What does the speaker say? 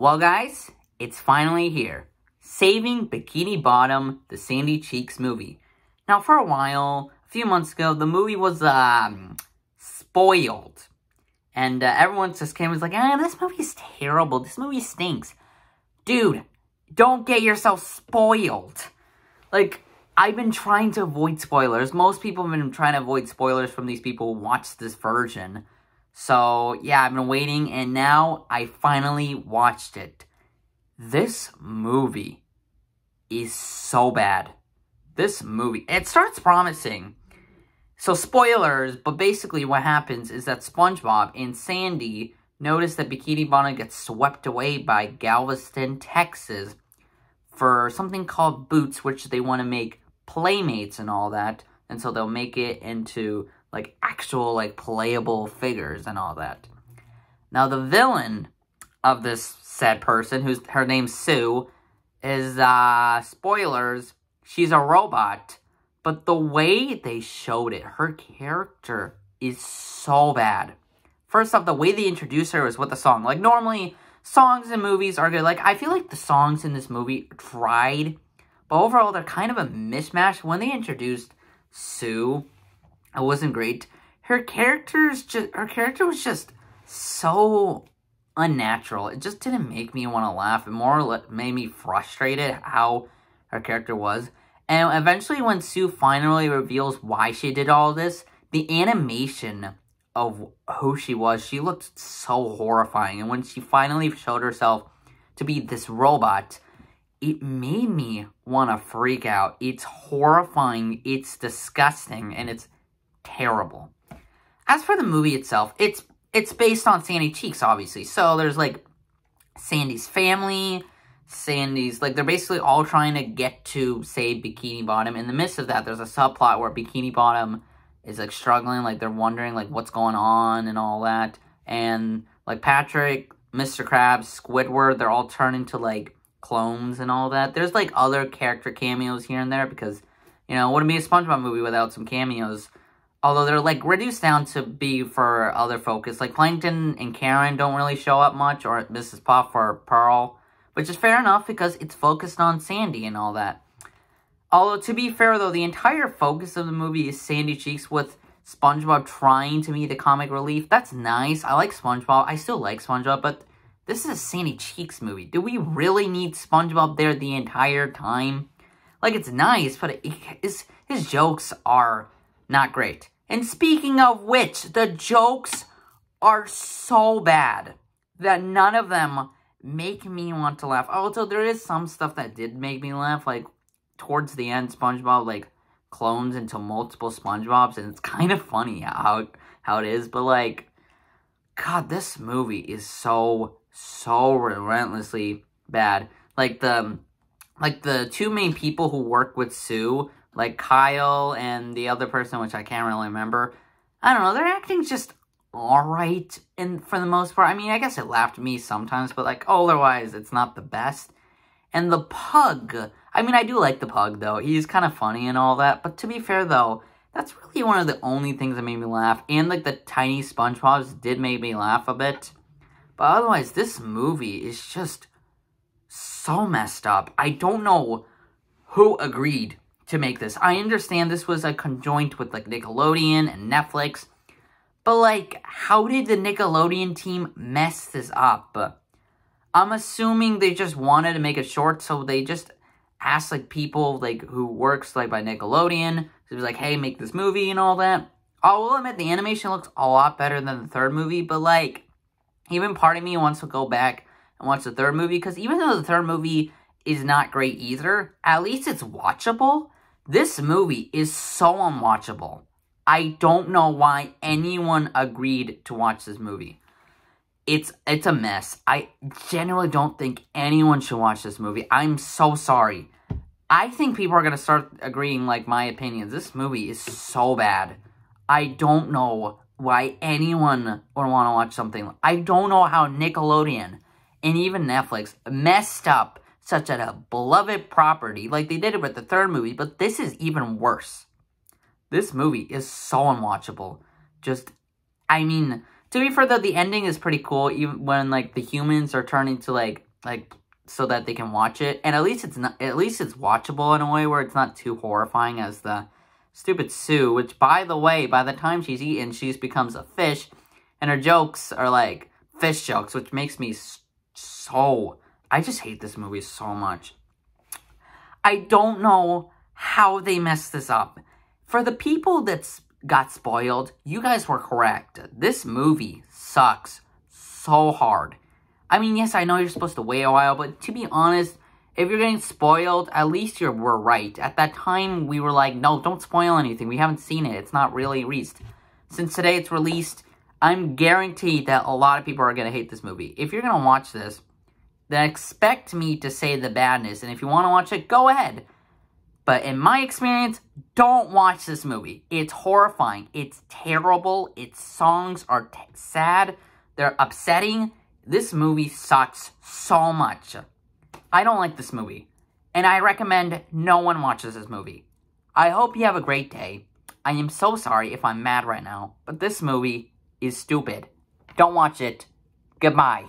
Well, guys, it's finally here. Saving Bikini Bottom, the Sandy Cheeks movie. Now, for a while, a few months ago, the movie was, spoiled. And everyone just came and was like, this movie's terrible. This movie stinks. Dude, don't get yourself spoiled. Like, I've been trying to avoid spoilers. Most people have been trying to avoid spoilers from these people who watched this version. So, yeah, I've been waiting, and now I finally watched it. This movie is so bad. This movie, it starts promising. So, spoilers, but basically what happens is that SpongeBob and Sandy notice that Bikini Bottom gets swept away by Galveston, Texas, for something called Boots, which they want to make playmates and all that. And so they'll make it into, like, actual, like, playable figures and all that. Now, the villain of this said person, her name's Sue, is, spoilers, she's a robot. But the way they showed it, her character is so bad. First off, the way they introduce her is with the song. Like, normally, songs in movies are good. Like, I feel like the songs in this movie tried, but overall, they're kind of a mismatch. When they introduced Sue, it wasn't great. Her character was just so unnatural. It just didn't make me want to laugh. It more made me frustrated how her character was. And eventually, when Sue finally reveals why she did all this, the animation of who she was, she looked so horrifying. And when she finally showed herself to be this robot, it made me want to freak out. It's horrifying, it's disgusting, and it's terrible. As for the movie itself, it's based on Sandy Cheeks, obviously. So there's, like, Sandy's family, like, they're basically all trying to get to save Bikini Bottom. In the midst of that, there's a subplot where Bikini Bottom is, like, struggling, like, they're wondering, like, what's going on and all that. And, like, Patrick, Mr. Krabs, Squidward, they're all turned into, like, clones and all that. There's, like, other character cameos here and there because, you know, it wouldn't be a SpongeBob movie without some cameos. Although they're, like, reduced down to be for other focus. Like, Plankton and Karen don't really show up much, or Mrs. Puff or Pearl. Which is fair enough because it's focused on Sandy and all that. Although, to be fair, though, the entire focus of the movie is Sandy Cheeks with SpongeBob trying to be the comic relief. That's nice. I like SpongeBob. I still like SpongeBob, but this is a Sandy Cheeks movie. Do we really need SpongeBob there the entire time? Like, it's nice, but his jokes are not great. And speaking of which, the jokes are so bad that none of them make me want to laugh. Although there is some stuff that did make me laugh, like towards the end, SpongeBob like clones into multiple SpongeBobs, and it's kind of funny how it is. But like, God, this movie is so relentlessly bad. Like the two main people who work with Sue, like Kyle and the other person, which I can't really remember. I don't know. Their acting's just alright, and for the most part, I mean, I guess it laughed me sometimes, but, like, otherwise, it's not the best. And the pug, I mean, I do like the pug, though. He's kind of funny and all that, but to be fair, though, that's really one of the only things that made me laugh, and, like, the tiny SpongeBobs did make me laugh a bit, but otherwise, this movie is just so messed up. I don't know who agreed to make this. I understand this was a conjoint with, like, Nickelodeon and Netflix, but, like, how did the Nickelodeon team mess this up? I'm assuming they just wanted to make it short, so they just asked, like, people, like, who works, like, by Nickelodeon. So it was like, hey, make this movie and all that. I will admit, the animation looks a lot better than the third movie, but, like, even part of me wants to go back and watch the third movie, because even though the third movie is not great either, at least it's watchable. This movie is so unwatchable. I don't know why anyone agreed to watch this movie. It's a mess. I genuinely don't think anyone should watch this movie. I'm so sorry. I think people are going to start agreeing, like, my opinions. This movie is so bad. I don't know why anyone would want to watch something. I don't know how Nickelodeon and even Netflix messed up such a beloved property. Like, they did it with the third movie, but this is even worse. This movie is so unwatchable. Just, I mean, to be fair though, the ending is pretty cool, even when, like, the humans are turning to, like, like, so that they can watch it. And at least it's watchable in a way where it's not too horrifying as the stupid Sue, which, by the way, by the time she's eaten, she becomes a fish, and her jokes are, like, fish jokes, which makes me so... I just hate this movie so much. I don't know how they messed this up. For the people that got spoiled, you guys were correct. This movie sucks so hard. I mean, yes, I know you're supposed to wait a while, but to be honest, if you're getting spoiled, at least you were right. At that time, we were like, no, don't spoil anything. We haven't seen it. It's not really released. Since today it's released, I'm guaranteed that a lot of people are going to hate this movie. If you're going to watch this, then expect me to say the badness. And if you want to watch it, go ahead. But in my experience, don't watch this movie. It's horrifying. It's terrible. Its songs are sad. They're upsetting. This movie sucks so much. I don't like this movie, and I recommend no one watches this movie. I hope you have a great day. I am so sorry if I'm mad right now, but this movie is stupid. Don't watch it. Goodbye.